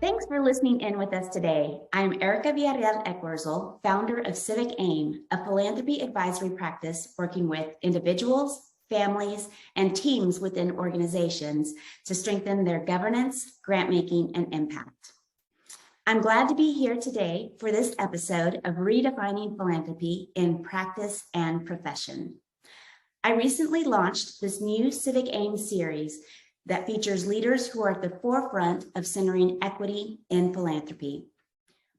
Thanks for listening in with us today. I'm Erica Villarreal Ekwurzel, founder of CivicAIM, a philanthropy advisory practice working with individuals, families, and teams within organizations to strengthen their governance, grant-making, and impact. I'm glad to be here today for this episode of Redefining Philanthropy in Practice and Profession. I recently launched this new CivicAIM series that features leaders who are at the forefront of centering equity in philanthropy.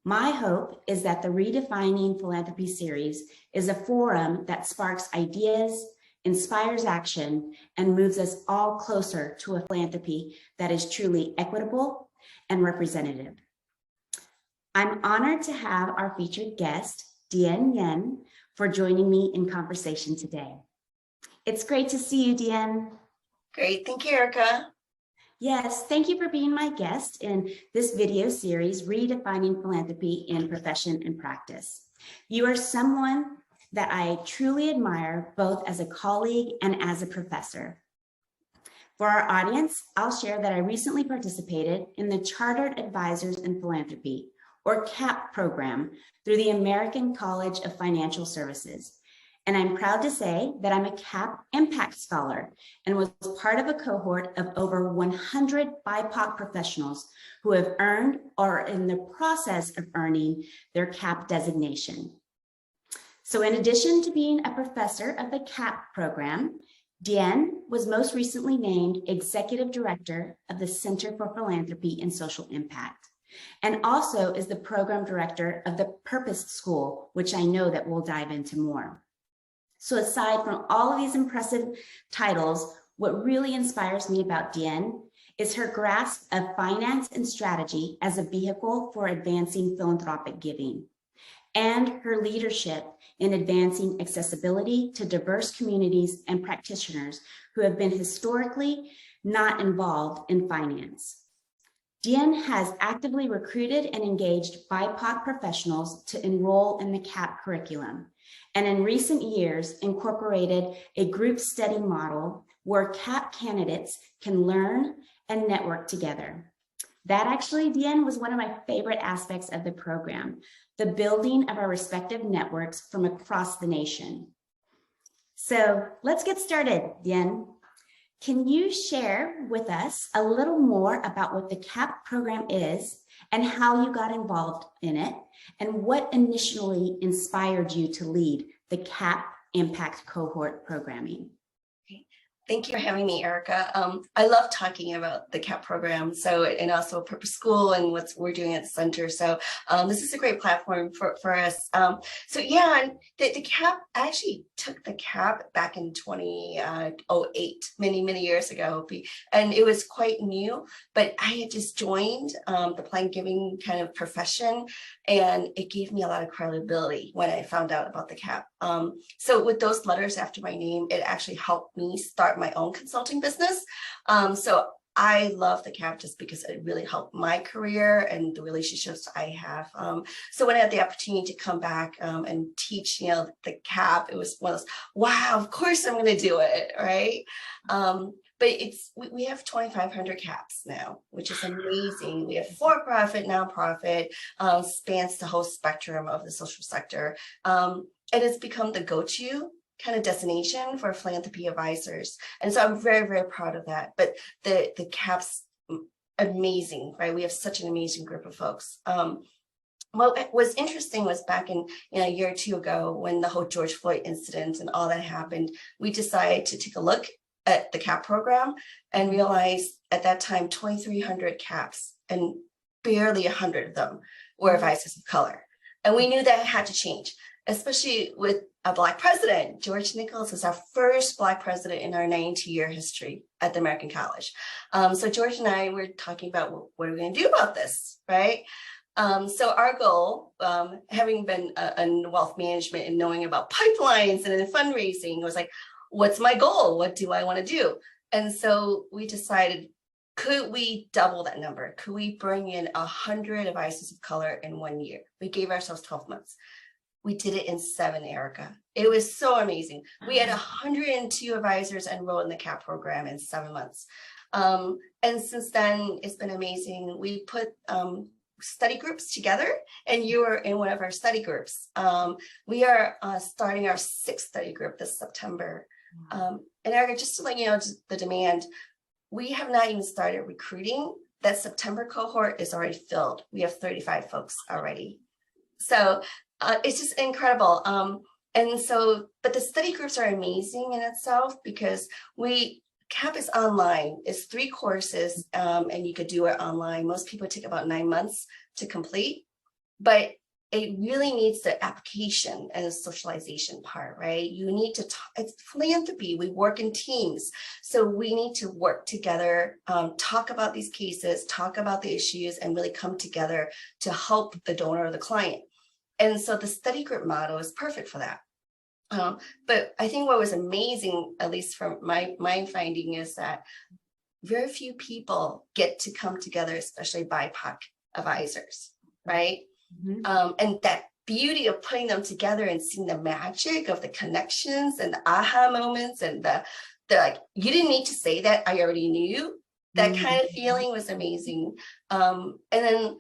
My hope is that the Redefining Philanthropy series is a forum that sparks ideas, inspires action, and moves us all closer to a philanthropy that is truly equitable and representative. I'm honored to have our featured guest, Dien Yuen, for joining me in conversation today. It's great to see you, Dien. Great, thank you, Erica. Yes, thank you for being my guest in this video series, Redefining Philanthropy in Profession and Practice. You are someone that I truly admire, both as a colleague and as a professor. For our audience, I'll share that I recently participated in the Chartered Advisors in Philanthropy, or CAP program, through the American College of Financial Services. And I'm proud to say that I'm a CAP Impact Scholar and was part of a cohort of over 100 BIPOC professionals who have earned or are in the process of earning their CAP designation. So in addition to being a professor of the CAP program, Dien was most recently named Executive Director of the Center for Philanthropy and Social Impact, and also is the Program Director of the Purpose School, which I know that we'll dive into more. So aside from all of these impressive titles, what really inspires me about Dien is her grasp of finance and strategy as a vehicle for advancing philanthropic giving, and her leadership in advancing accessibility to diverse communities and practitioners who have been historically not involved in finance. Dien has actively recruited and engaged BIPOC professionals to enroll in the CAP curriculum, and in recent years incorporated a group study model where CAP candidates can learn and network together. That actually, Dien, was one of my favorite aspects of the program, the building of our respective networks from across the nation. So let's get started, Dien. Can you share with us a little more about what the CAP program is and how you got involved in it, and what initially inspired you to lead the CAP Impact Cohort programming? Thank you for having me, Erica. I love talking about the CAP program, and also Purpose School and what we're doing at the center. So this is a great platform for us. The CAP, I actually took the CAP back in 2008, many years ago, and it was quite new, but I had just joined the planned giving kind of profession, and it gave me a lot of credibility when I found out about the CAP. So with those letters after my name, it actually helped me start my own consulting business. So I love the CAP just because it really helped my career and the relationships I have. So when I had the opportunity to come back and teach, the CAP, it was one of those, wow, of course I'm going to do it, right? But we have 2,500 CAPs now, which is amazing. We have for-profit, nonprofit, spans the whole spectrum of the social sector. And it's become the go-to kind of destination for philanthropy advisors. And so I'm very, very proud of that. But the CAP's amazing, right? We have such an amazing group of folks. What was interesting was back in a year or two ago, when the whole George Floyd incident and all that happened, we decided to take a look at the CAP program and realized at that time 2,300 CAPs, and barely 100 of them were advisors of color. And we knew that had to change, especially with a Black president. George Nichols was our first Black president in our 90-year history at the American College. So George and I were talking about, well, what are we going to do about this, right? So our goal, having been in wealth management and knowing about pipelines and in fundraising, was like, what's my goal? What do I want to do? And so we decided, could we double that number? Could we bring in 100 advisors of color in 1 year? We gave ourselves 12 months. We did it in 7, Erica. It was so amazing. We had 102 advisors enrolled in the CAP program in 7 months. And since then, it's been amazing. We put study groups together, and you were in one of our study groups. We are starting our 6th study group this September. And Erica, just to let you know, just the demand, we have not even started recruiting. That September cohort is already filled. We have 35 folks already. So it's just incredible. And so, but the study groups are amazing in itself, because CAP is online. It's 3 courses, and you could do it online. Most people take about 9 months to complete, but it really needs the application and the socialization part, right? You need to talk, it's philanthropy. We work in teams. So we need to work together, talk about these cases, talk about the issues, and really come together to help the donor or the client. And so the study group model is perfect for that. But I think what was amazing, at least from my finding, is that very few people get to come together, especially BIPOC advisors, right? Mm-hmm. And that beauty of putting them together and seeing the magic of the connections and the aha moments, and the like, you didn't need to say that, I already knew. That kind of feeling was amazing. And then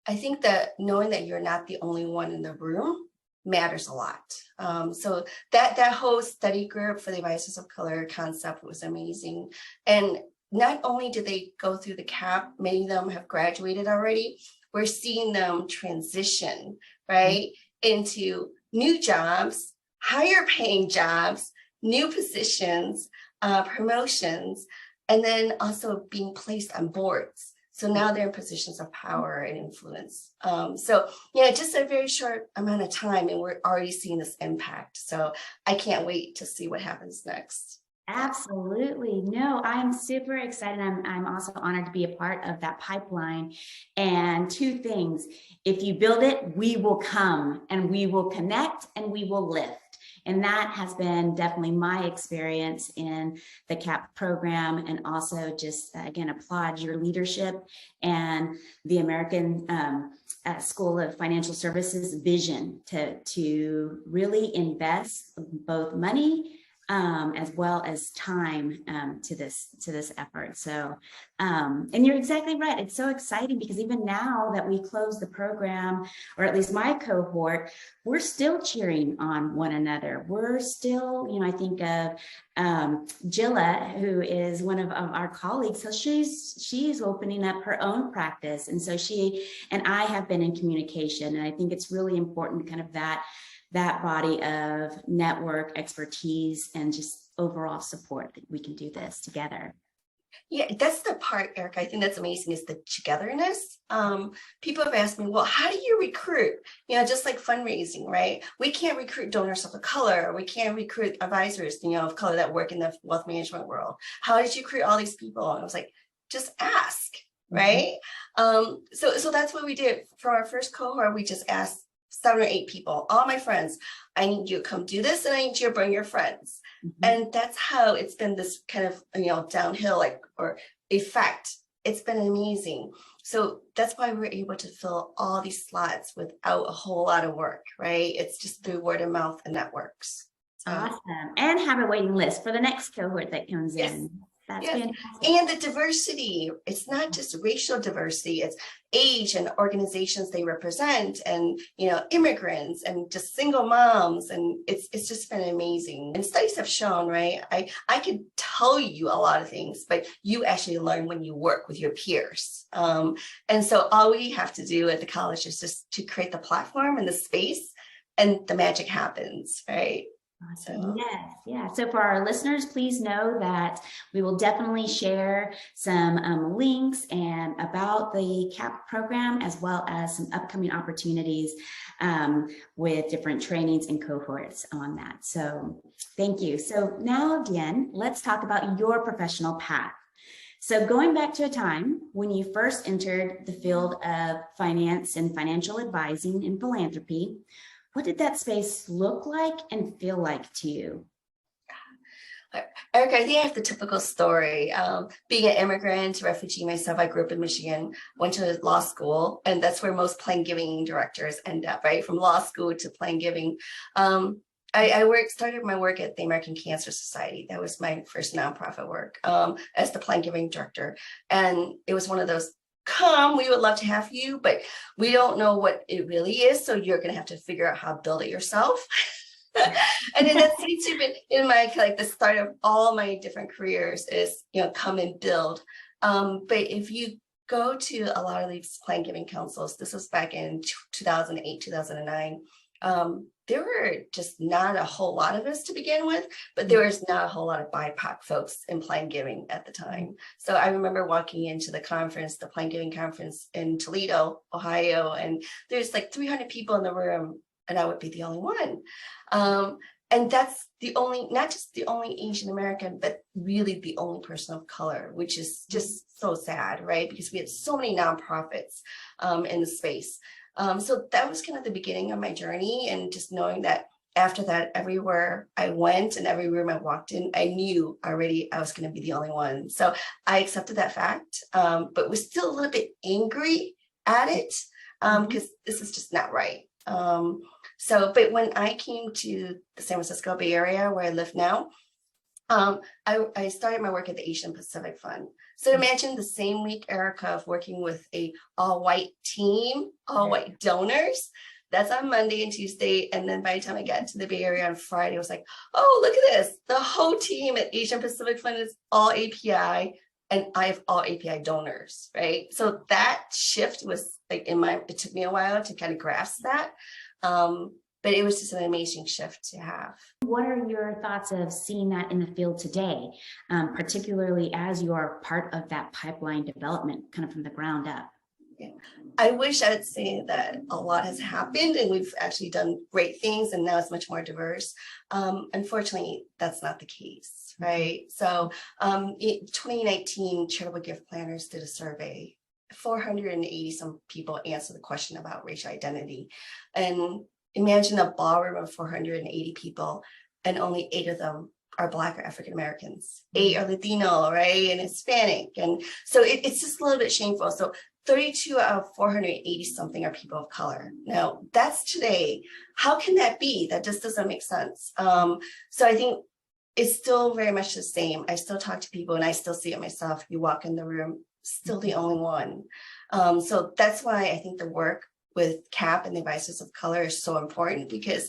I think that knowing that you're not the only one in the room matters a lot. So that whole study group for the advisors of color concept was amazing. And not only did they go through the CAP, many of them have graduated already. We're seeing them transition, right, into new jobs, higher paying jobs, new positions, promotions, and then also being placed on boards. So now they're in positions of power and influence. So yeah, just a very short amount of time, and we're already seeing this impact. So I can't wait to see what happens next. Absolutely. No, I'm super excited. I'm also honored to be a part of that pipeline. And 2 things: if you build it, we will come, and we will connect, and we will lift. And that has been definitely my experience in the CAP program. And also just, again, applaud your leadership and the American School of Financial Services vision to really invest both money as well as time to this effort. So, and you're exactly right. It's so exciting, because even now that we close the program, or at least my cohort, we're still cheering on one another. We're still, I think of Jilla, who is one of our colleagues. So she's opening up her own practice. And so she and I have been in communication. And I think it's really important, kind of that body of network expertise and just overall support, that we can do this together. Yeah, that's the part, Erica, I think that's amazing, is the togetherness. People have asked me, well, how do you recruit? Just like fundraising, right? We can't recruit donors of color. We can't recruit advisors, of color that work in the wealth management world. How did you recruit all these people? And I was like, just ask, right? So that's what we did. For our first cohort, we just asked 7 or 8 people, all my friends, I need you to come do this, and I need you to bring your friends. And that's how it's been this kind of, downhill or effect. It's been amazing. So that's why we're able to fill all these slots without a whole lot of work, right? It's just through word of mouth and networks. Awesome. And have a waiting list for the next cohort that comes in. That's fantastic. And the diversity, it's not just racial diversity, it's age and organizations they represent, and immigrants, and just single moms, and it's just been amazing. And studies have shown, right, I could tell you a lot of things, but you actually learn when you work with your peers. And so all we have to do at the college is just to create the platform and the space, and the magic happens, right? Awesome. Yes. Yeah. So for our listeners, please know that we will definitely share some links and about the CAP program, as well as some upcoming opportunities with different trainings and cohorts on that. So thank you. So now, Dien, let's talk about your professional path. So going back to a time when you first entered the field of finance and financial advising in philanthropy, what did that space look like and feel like to you? Erica, I think I have the typical story. Being an immigrant, refugee myself, I grew up in Michigan, went to law school, and that's where most plan giving directors end up, right? From law school to plan giving. Started my work at the American Cancer Society. That was my first nonprofit work as the plan giving director. And it was one of those, we would love to have you, but we don't know what it really is. So you're going to have to figure out how to build it yourself. And then that seems to be in my, like, the start of all my different careers is, come and build. But if you go to a lot of these plan giving councils, this was back in 2008, 2009. There were just not a whole lot of us to begin with, but there was not a whole lot of BIPOC folks in plan giving at the time. So I remember walking into the conference, the plan giving conference in Toledo, Ohio, and there's like 300 people in the room, and I would be the only one. And that's the only, not just the only Asian American, but really the only person of color, which is just so sad, right? Because we had so many nonprofits in the space. So that was kind of the beginning of my journey, and just knowing that after that, everywhere I went and every room I walked in, I knew already I was going to be the only one. So I accepted that fact, but was still a little bit angry at it because this is just not right. But when I came to the San Francisco Bay Area, where I live now, I started my work at the Asian Pacific Fund. So imagine the same week, Erica, of working with a all-white team, all-white donors. That's on Monday and Tuesday. And then by the time I got to the Bay Area on Friday, I was like, oh, look at this. The whole team at Asian Pacific Fund is all API, and I have all API donors, right? So that shift was like it took me a while to kind of grasp that. But it was just an amazing shift to have. What are your thoughts of seeing that in the field today, particularly as you are part of that pipeline development, kind of from the ground up? Yeah. I wish I'd say that a lot has happened and we've actually done great things and now it's much more diverse. Unfortunately, that's not the case, right? So in 2019, Charitable Gift Planners did a survey. 480 some people answered the question about racial identity. And imagine a ballroom of 480 people and only 8 of them are Black or African Americans. 8 are Latino, right? And Hispanic. And so it's just a little bit shameful. So 32 out of 480 something are people of color. Now that's today. How can that be? That just doesn't make sense. So I think it's still very much the same. I still talk to people and I still see it myself. You walk in the room, still the only one. So that's why I think the work with CAP and the Advisors of Color is so important, because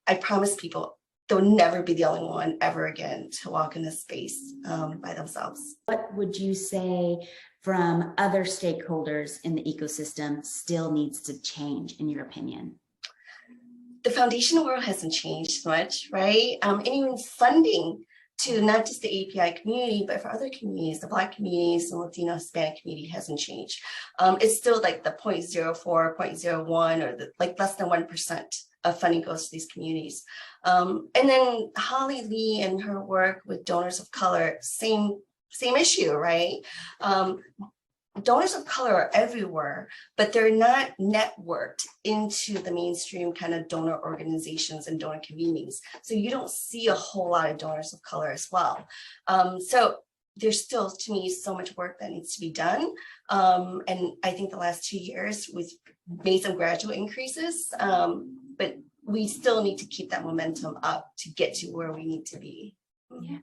I promise people they'll never be the only one ever again to walk in this space by themselves. What would you say from other stakeholders in the ecosystem still needs to change, in your opinion? The foundational world hasn't changed much, right? And even funding to not just the API community, but for other communities, the Black communities, the Latino, Hispanic community hasn't changed. It's still like the 0.04, 0.01, or the, like less than 1% of funding goes to these communities. And then Holly Lee and her work with donors of color, same issue, right? Donors of color are everywhere, but they're not networked into the mainstream kind of donor organizations and donor communities. So you don't see a whole lot of donors of color as well. So there's still, to me, so much work that needs to be done. And I think the last 2 years we've made some gradual increases, but we still need to keep that momentum up to get to where we need to be. Yeah.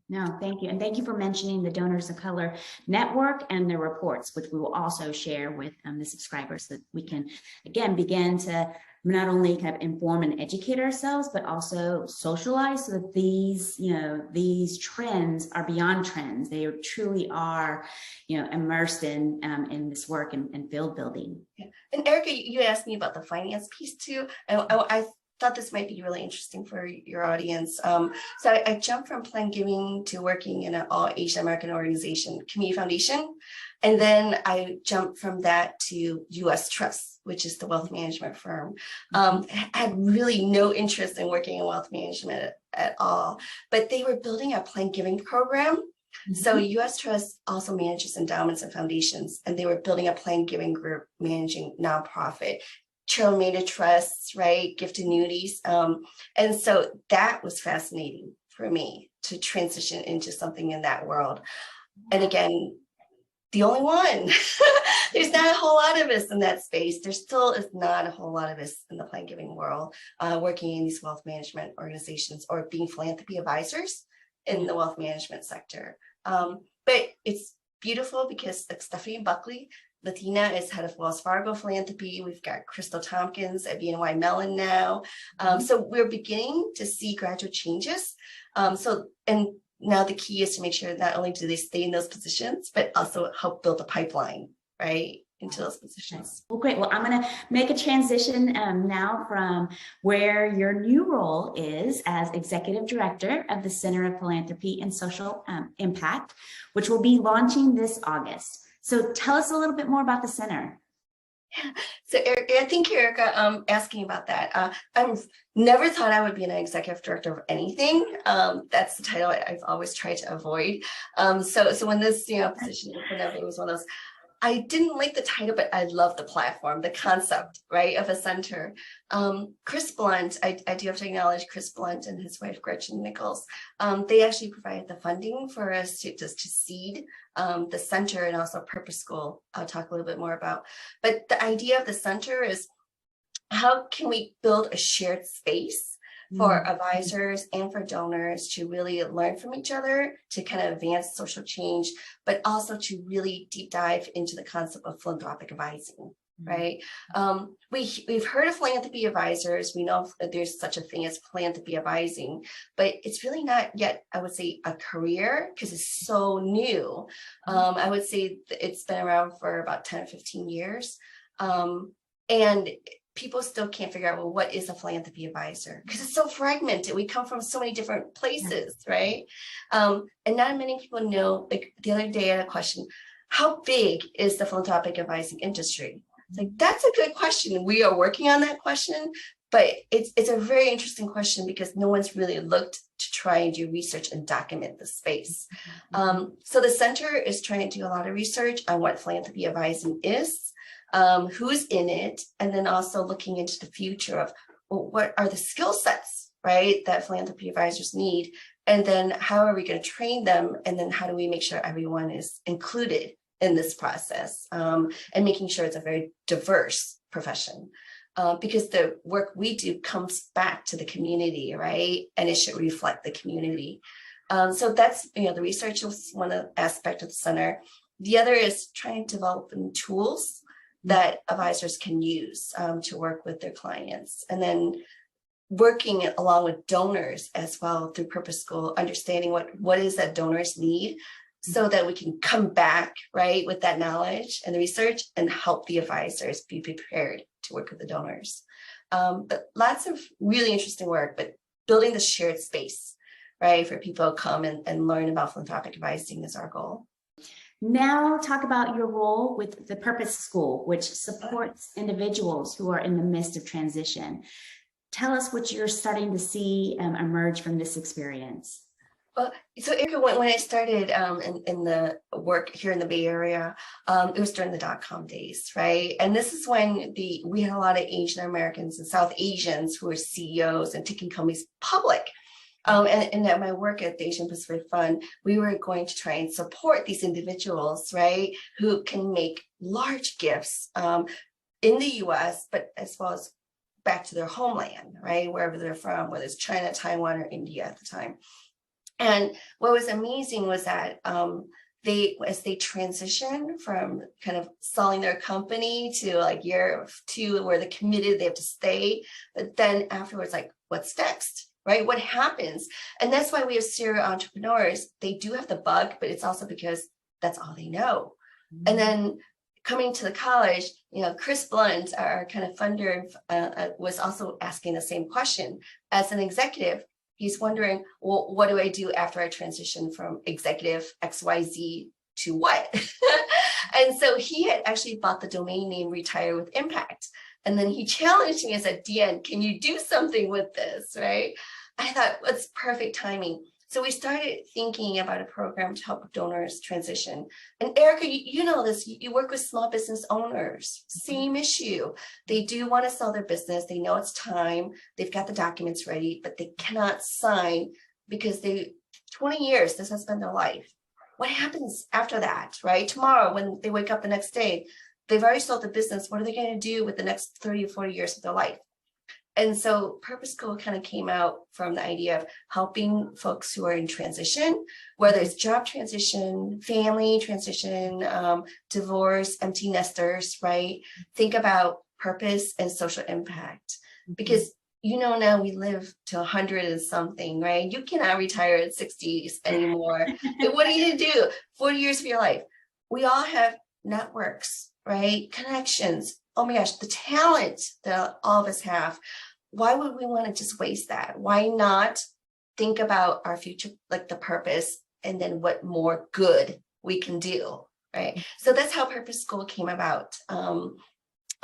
No, thank you. And thank you for mentioning the Donors of Color Network and their reports, which we will also share with the subscribers, so that we can, again, begin to not only kind of inform and educate ourselves, but also socialize, so that these, these trends are beyond trends. They truly are, immersed in this work and field building. Yeah. And Erica, you asked me about the finance piece too. And I thought this might be really interesting for your audience. So I jumped from plan giving to working in an all Asian American organization, Community Foundation. And then I jumped from that to US Trust, which is the wealth management firm. Had really no interest in working in wealth management at all, but they were building a plan giving program. So US Trust also manages endowments and foundations, and they were building a plan giving group managing nonprofit, charitable trusts, right, gift annuities. And so that was fascinating for me to transition into something in that world. And again, the only one. There's not a whole lot of us in that space. There still is not a whole lot of us in the plan giving world working in these wealth management organizations or being philanthropy advisors in the wealth management sector. But it's beautiful because like Stephanie Buckley, Latina, is head of Wells Fargo Philanthropy. We've got Crystal Tompkins at BNY Mellon now. So we're beginning to see gradual changes. And now the key is to make sure not only do they stay in those positions, but also help build a pipeline, right, into those positions. Well, great. Well, I'm going to make a transition now from where your new role is as Executive Director of the Center of Philanthropy and Social Impact, which will be launching this August. So tell us a little bit more about the center. So I think Erica asking about that. I've never thought I would be an executive director of anything. That's the title I've always tried to avoid. So when this position opened up, it was one of those. I didn't like the title, but I love the platform, the concept, right, of a center. Chris Blunt, I do have to acknowledge Chris Blunt and his wife, Gretchen Nichols. They actually provided the funding for us to seed the center and also Purpose School. I'll talk a little bit more about. But the idea of the center is how can we build a shared space for advisors and for donors to really learn from each other, to kind of advance social change, but also to really deep dive into the concept of philanthropic advising, right? We've heard of philanthropy advisors. We know that there's such a thing as philanthropy advising, but it's really not yet, I would say, a career because it's so new. I would say it's been around for about 10 or 15 years. And people still can't figure out, well, what is a philanthropy advisor? Because it's so fragmented. We come from so many different places, right? And not many people know. Like the other day I had a question, how big is the philanthropic advising industry? It's like, that's a good question. We are working on that question, but it's a very interesting question because no one's really looked to try and do research and document the space. So the center is trying to do a lot of research on what philanthropy advising is, who's in it, and then also looking into the future of, well, what are the skill sets, right, that philanthropy advisors need, and then how are we going to train them, and then how do we make sure everyone is included in this process, and making sure it's a very diverse profession, because the work we do comes back to the community, right, and it should reflect the community. So that's, the research is one aspect of the center. The other is trying to develop tools that advisors can use to work with their clients, and then working along with donors as well through Purpose School, understanding what is that donors need so that we can come back, right, with that knowledge and the research and help the advisors be prepared to work with the donors. But lots of really interesting work, but building the shared space, right, for people to come and learn about philanthropic advising is our goal. Now talk about your role with the Purpose School, which supports individuals who are in the midst of transition. Tell us what you're starting to see emerge from this experience. Well, so Erica, when I started in the work here in the Bay Area, it was during the .com days, right? And this is when we had a lot of Asian Americans and South Asians who were CEOs and taking companies public. And at my work at the Asian Pacific Fund, we were going to try and support these individuals, right, who can make large gifts in the US, but as well as back to their homeland, right, wherever they're from, whether it's China, Taiwan, or India at the time. And what was amazing was that as they transition from kind of selling their company to like year 2 where they're committed, they have to stay, but then afterwards, like, what's next? Right? What happens? And that's why we have serial entrepreneurs. They do have the bug, but it's also because that's all they know. And then coming to the college, Chris Blunt, our kind of funder, was also asking the same question. As an executive, he's wondering, well, what do I do after I transition from executive XYZ to what? And so he had actually bought the domain name Retire with Impact. And then he challenged me and said, Dien, can you do something with this, right? I thought, that's perfect timing. So we started thinking about a program to help donors transition. And Erica, you know this, you work with small business owners, same issue. They do want to sell their business. They know it's time. They've got the documents ready, but they cannot sign because 20 years, this has been their life. What happens after that, right? Tomorrow, when they wake up the next day, they've already sold the business. What are they going to do with the next 30 or 40 years of their life? And so Purpose School kind of came out from the idea of helping folks who are in transition, whether it's job transition, family transition, divorce, empty nesters, right? Think about purpose and social impact. Because now we live to 100 and something, right? You cannot retire at 60s anymore. And what are you going to do? 40 years of your life. We all have networks, right? Connections. Oh my gosh, the talent that all of us have. Why would we want to just waste that? Why not think about our future, like the purpose, and then what more good we can do, right? So that's how Purpose School came about.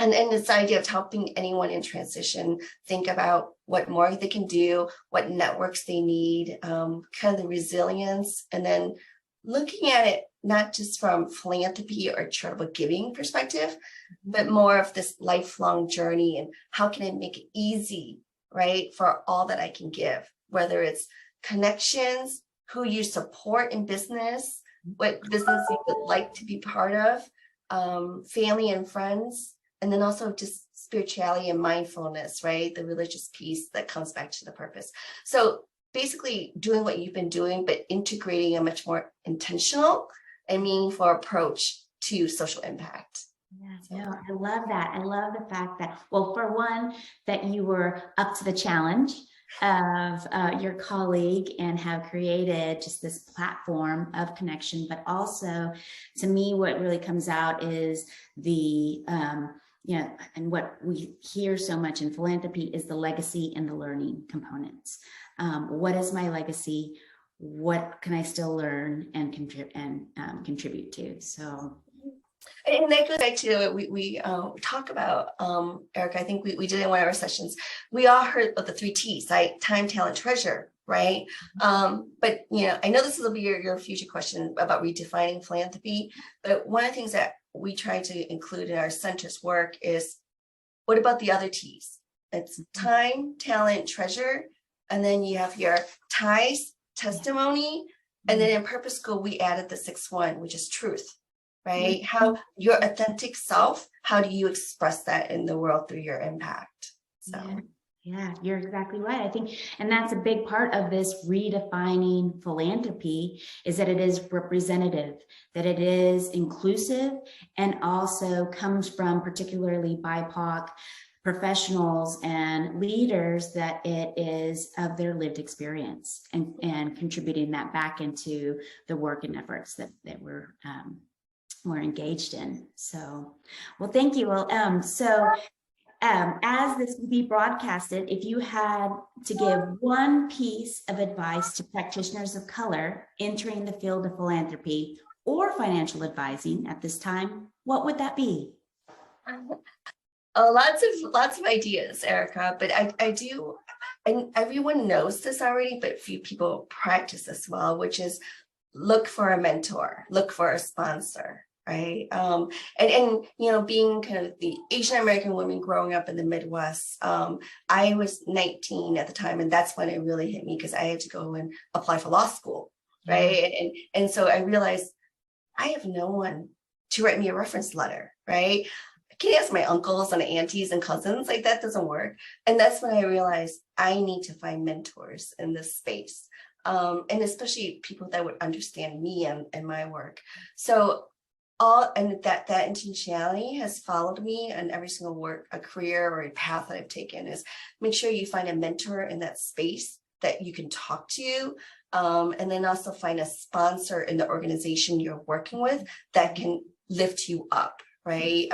And this idea of helping anyone in transition think about what more they can do, what networks they need, kind of the resilience, and then looking at it not just from philanthropy or charitable giving perspective, but more of this lifelong journey and how can I make it easy, right, for all that I can give, whether it's connections, who you support in business, what business you would like to be part of, family and friends, and then also just spirituality and mindfulness, right, the religious piece that comes back to the purpose. So basically doing what you've been doing, but integrating a much more intentional and meaningful approach to social impact. Yeah, no, I love that. I love the fact that, well, for one, that you were up to the challenge of your colleague and have created just this platform of connection, but also to me, what really comes out is the, and what we hear so much in philanthropy is the legacy and the learning components. What is my legacy? What can I still learn and contribute to? So, and that goes back to we talk about, Erica, I think we did in one of our sessions. We all heard of the 3 T's, like time, talent, treasure, right? But I know this will be your future question about redefining philanthropy. But one of the things that we try to include in our center's work is, what about the other T's? It's time, talent, treasure, and then you have your ties, testimony, and then in Purpose School we added the 6th one, which is truth, right? How your authentic self, how do you express that in the world through your impact? So yeah, you're exactly right. I think, and that's a big part of this redefining philanthropy, is that it is representative, that it is inclusive, and also comes from particularly BIPOC professionals and leaders, that it is of their lived experience and contributing that back into the work and efforts that we're engaged in. So, well, thank you. Well, as this will be broadcasted, if you had to give one piece of advice to practitioners of color entering the field of philanthropy or financial advising at this time, what would that be? Lots of ideas, Erica, but I do, and everyone knows this already, but few people practice this well, which is look for a mentor, look for a sponsor, right? And being kind of the Asian American woman growing up in the Midwest, I was 19 at the time, and that's when it really hit me, because I had to go and apply for law school, right? And so I realized I have no one to write me a reference letter, right? I can't ask my uncles and aunties and cousins, like that doesn't work. And that's when I realized I need to find mentors in this space, and especially people that would understand me and my work. So that intentionality has followed me in every single a career or a path that I've taken, is make sure you find a mentor in that space that you can talk to, and then also find a sponsor in the organization you're working with that can lift you up, right?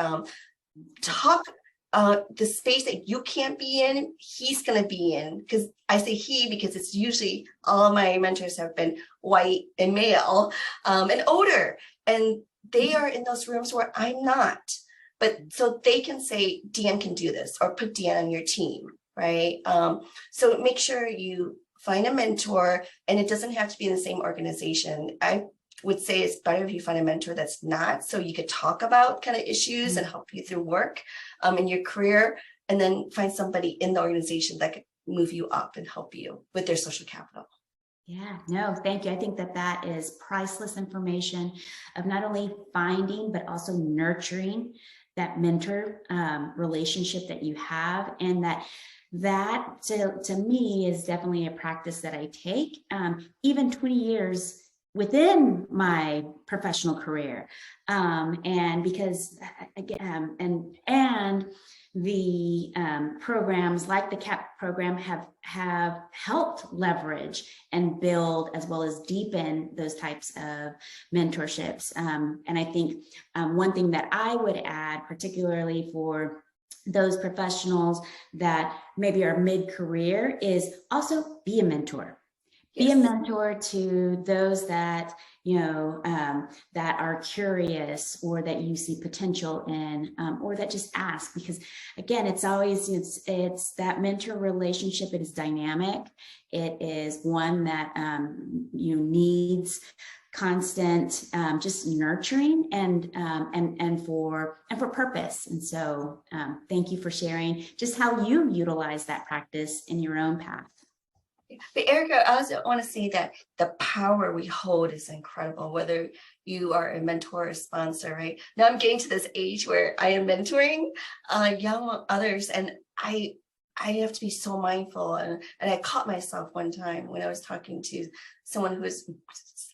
The space that you can't be in, he's going to be in. Because I say he because it's usually all my mentors have been white and male, and older, and they are in those rooms where I'm not. But so they can say, Dien can do this, or put Dien on your team, right? So make sure you find a mentor, and it doesn't have to be in the same organization. I would say it's better if you find a mentor that's not, so you could talk about kind of issues and help you through work in your career, and then find somebody in the organization that could move you up and help you with their social capital. Yeah, no, thank you. I think that that is priceless information of not only finding, but also nurturing that mentor relationship that you have. And that to me is definitely a practice that I take, even 20 years within my professional career. And because again, and the programs like the CAP program have helped leverage and build as well as deepen those types of mentorships. And I think one thing that I would add, particularly for those professionals that maybe are mid-career, is also be a mentor. Be a mentor to those that, that are curious or that you see potential in, or that just ask, because again, it's always, it's that mentor relationship. It is dynamic. It is one that needs constant just nurturing and for purpose. And so thank you for sharing just how you utilize that practice in your own path. But Erica, I also want to say that the power we hold is incredible, whether you are a mentor or a sponsor, right? Now I'm getting to this age where I am mentoring young others, and I have to be so mindful. And I caught myself one time when I was talking to someone who was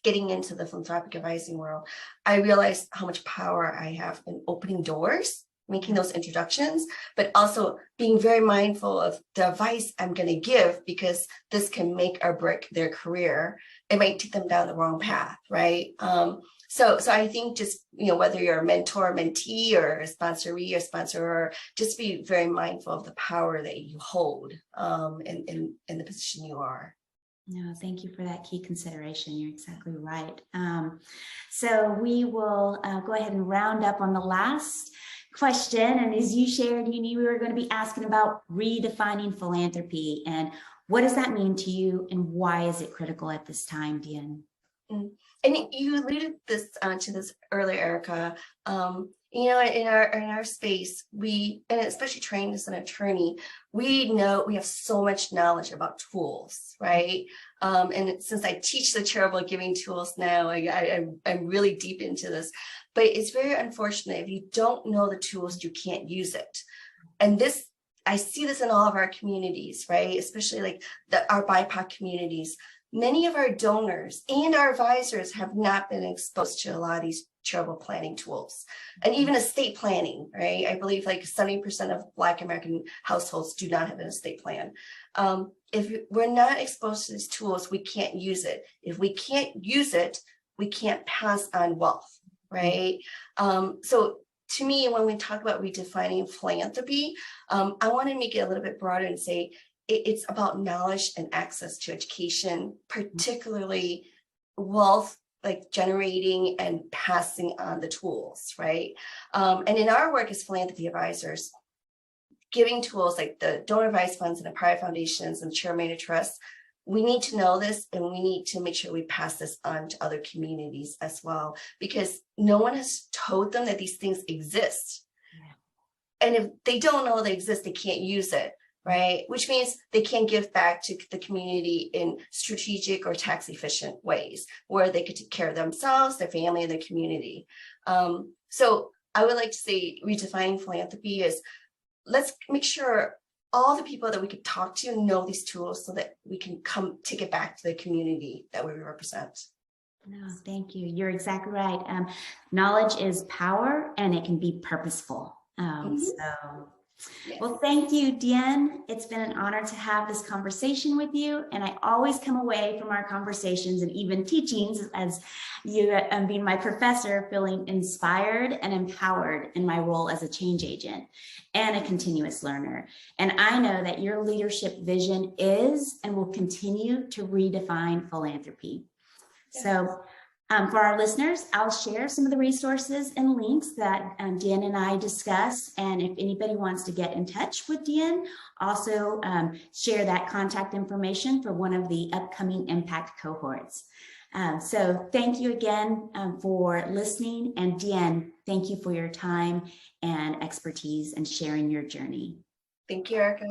getting into the philanthropic advising world. I realized how much power I have in opening doors, making those introductions, but also being very mindful of the advice I'm going to give, because this can make or break their career. It might take them down the wrong path, right? So I think just, whether you're a mentor, mentee, or a sponsoree or sponsor, just be very mindful of the power that you hold in the position you are. No, thank you for that key consideration. You're exactly right. So we will go ahead and round up on the last question. And as you shared, you knew we were going to be asking about redefining philanthropy. And what does that mean to you, and why is it critical at this time, Dien? And you alluded to this earlier, Erica. In our space, and especially trained as an attorney, we know we have so much knowledge about tools, right? And since I teach the charitable giving tools now, I'm really deep into this. But it's very unfortunate if you don't know the tools, you can't use it. And I see this in all of our communities, right? Especially like our BIPOC communities. Many of our donors and our advisors have not been exposed to a lot of these charitable planning tools, and even estate planning, right? I believe like 70% of Black American households do not have an estate plan. If we're not exposed to these tools, we can't use it. If we can't use it, we can't pass on wealth, right? So to me, when we talk about redefining philanthropy, I want to make it a little bit broader and say, it's about knowledge and access to education, particularly wealth, like generating and passing on the tools, right? And in our work as philanthropy advisors, giving tools like the donor advised funds and the private foundations and charitable trusts, we need to know this, and we need to make sure we pass this on to other communities as well, because no one has told them that these things exist. Yeah. And if they don't know they exist, they can't use it. Right? Which means they can give back to the community in strategic or tax efficient ways where they could take care of themselves, their family, and their community. So I would like to say redefining philanthropy is, let's make sure all the people that we could talk to know these tools so that we can come take it back to the community that we represent. No, thank you. You're exactly right. Knowledge is power, and it can be purposeful. Well, thank you, Dien. It's been an honor to have this conversation with you. And I always come away from our conversations and even teachings, as you being my professor, feeling inspired and empowered in my role as a change agent and a continuous learner. And I know that your leadership vision is and will continue to redefine philanthropy. Yes. So for our listeners, I'll share some of the resources and links that Dien and I discuss. And if anybody wants to get in touch with Dien, also share that contact information for one of the upcoming impact cohorts. So thank you again for listening. And Dien, thank you for your time and expertise and sharing your journey. Thank you, Erica.